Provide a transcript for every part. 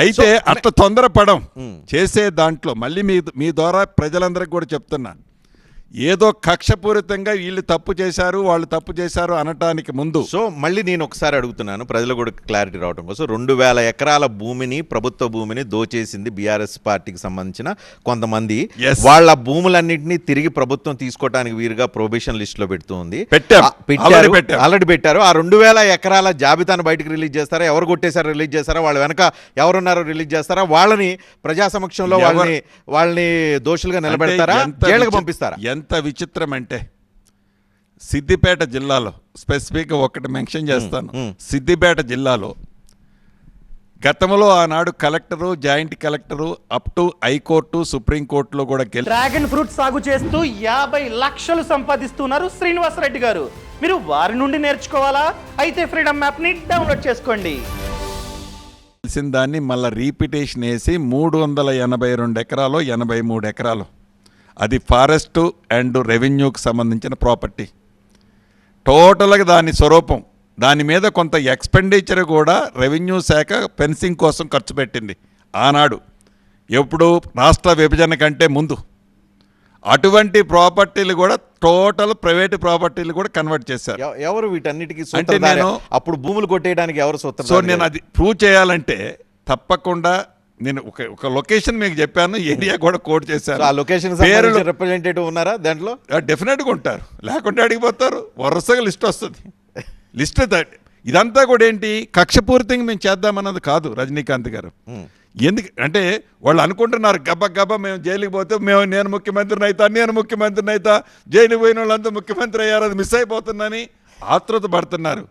అయితే అట్లా తొందరపడం చేసే దాంట్లో మళ్ళీ మీ ద్వారా ప్రజలందరికీ కూడా చెప్తున్నా, ఏదో కక్షపూరితంగా వీళ్ళు తప్పు చేశారు వాళ్ళు తప్పు చేశారు అనటానికి ముందు. సో మళ్ళీ నేను ఒకసారి అడుగుతున్నాను, ప్రజలు కూడా క్లారిటీ రావడం కోసం. 2000 ఎకరాల భూమిని, ప్రభుత్వ భూమిని దోచేసింది బీఆర్ఎస్ పార్టీకి సంబంధించిన కొంతమంది. వాళ్ళ భూములన్నింటినీ తిరిగి ప్రభుత్వం తీసుకోవడానికి వీరుగా ప్రొహిబిషన్ లిస్ట్ లో పెడుతుంది. ఆల్రెడీ పెట్టారు. ఆ 2000 ఎకరాల జాబితాను బయటకు రిలీజ్ చేస్తారా, ఎవరు కొట్టేశారో రిలీజ్ చేస్తారా, వాళ్ళ వెనక ఎవరున్నారో రిలీజ్ చేస్తారా, వాళ్ళని ప్రజా సమక్షంలో వాళ్ళని దోషులుగా నిలబెడతారా, జైలుకు పంపిస్తారా? ఎంత విచిత్రం అంటే, సిద్దిపేట జిల్లాలో స్పెసిఫిక్గా ఒకటి మెన్షన్ చేస్తాను. సిద్దిపేట జిల్లాలో గతంలో ఆనాడు collector, joint collector up to high court, సుప్రీంకోర్టులో కూడా డ్రాగన్ ఫ్రూట్ సాగు చేస్తూ 50 లక్షలు సంపాదిస్తున్నారు శ్రీనివాసరెడ్డి గారు. మీరు వారి నుండి నేర్చుకోవాలా? అయితే ఫ్రీడమ్ యాప్ని డౌన్లోడ్ చేసుకోండి. తెలిసిన దాన్ని మళ్ళీ రీపిటేషన్ వేసి 382 ఎకరాలు, 83 ఎకరాలు అది ఫారెస్ట్ అండ్ రెవెన్యూకి సంబంధించిన ప్రాపర్టీ. టోటల్గా దాని స్వరూపం, దాని మీద కొంత ఎక్స్పెండిచర్ కూడా రెవెన్యూ శాఖ ఫెన్సింగ్ కోసం ఖర్చు పెట్టింది ఆనాడు, ఎప్పుడు రాష్ట్ర విభజన కంటే ముందు. అటువంటి ప్రాపర్టీలు కూడా టోటల్ ప్రైవేట్ ప్రాపర్టీలు కూడా కన్వర్ట్ చేశారు. ఎవరు వీటన్నిటికీ? అంటే నేను అప్పుడు భూములు కొట్టేయడానికి ఎవరు సూత్రం? సో నేను అది ప్రూవ్ చేయాలంటే తప్పకుండా నేను ఒక లొకేషన్ మీకు చెప్పాను, ఏరియా కూడా కోడ్ చేశాను. ఆ లొకేషన్ రిప్రజెంటేటివ్ ఉన్నారా దాంట్లో? డెఫినెట్గా ఉంటారు, లేకుంటే అడిగిపోతారు. వరుసగా లిస్ట్ వస్తుంది. లిస్ట్ ఇదంతా కూడా ఏంటి, కక్షపూరితంగా మేము చేద్దామన్నది కాదు రజనీకాంత్ గారు. ఎందుకు అంటే వాళ్ళు అనుకుంటున్నారు గబ మేము జైలుకి పోతే నేను ముఖ్యమంత్రిని అవుతా, జైలుకి పోయిన వాళ్ళంతా ముఖ్యమంత్రి అయ్యారు, అది మిస్ అయిపోతుందని ఆతృత పడుతున్నారు.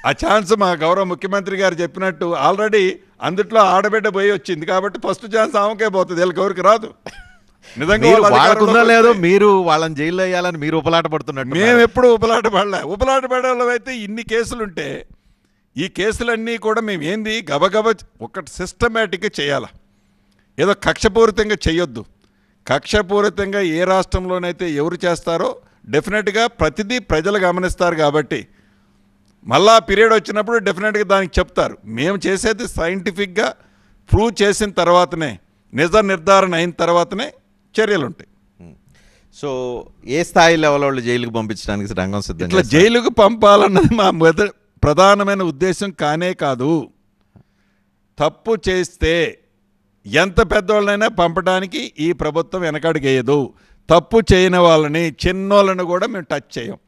ఆ ఛాన్స్ మా గౌరవ ముఖ్యమంత్రి గారు చెప్పినట్టు ఆల్రెడీ అందుట్లో ఆడబిడ్డ పోయి వచ్చింది కాబట్టి ఫస్ట్ ఛాన్స్ ఆమెకే పోతుంది, వీళ్ళకి ఎవరికి రాదు. నిజంగా లేదో మీరు వాళ్ళని జైల్లో వేయాలని మీరు ఉపలాట పడుతున్నట్టు. మేము ఎప్పుడు ఉపలాట పడేవాళ్ళం అయితే ఇన్ని కేసులుంటే ఈ కేసులన్నీ కూడా మేము ఏంది గబగబ ఒకటి సిస్టమేటిక్గా చేయాలా, ఏదో కక్షపూరితంగా చేయొద్దు. కక్షపూరితంగా ఏ రాష్ట్రంలోనైతే ఎవరు చేస్తారో డెఫినెట్గా ప్రతిదీ ప్రజలు గమనిస్తారు కాబట్టి మళ్ళా పీరియడ్ వచ్చినప్పుడు డెఫినెట్గా దానికి చెప్తారు. మేము చేసేది సైంటిఫిక్గా ప్రూవ్ చేసిన తర్వాతనే, నిజ నిర్ధారణ అయిన తర్వాతనే చర్యలు ఉంటాయి. సో ఏ స్థాయి లెవెల్ వాళ్ళు జైలుకు పంపించడానికి రంగం సిద్ధం? ఇట్లా జైలుకు పంపాలన్నది మా ప్రధానమైన ఉద్దేశం కానే కాదు. తప్పు చేస్తే ఎంత పెద్దవాళ్ళనైనా పంపడానికి ఈ ప్రభుత్వం వెనకడుగేయదు. తప్పు చేయని వాళ్ళని, చిన్నోళ్ళని కూడా మేము టచ్ చేయం.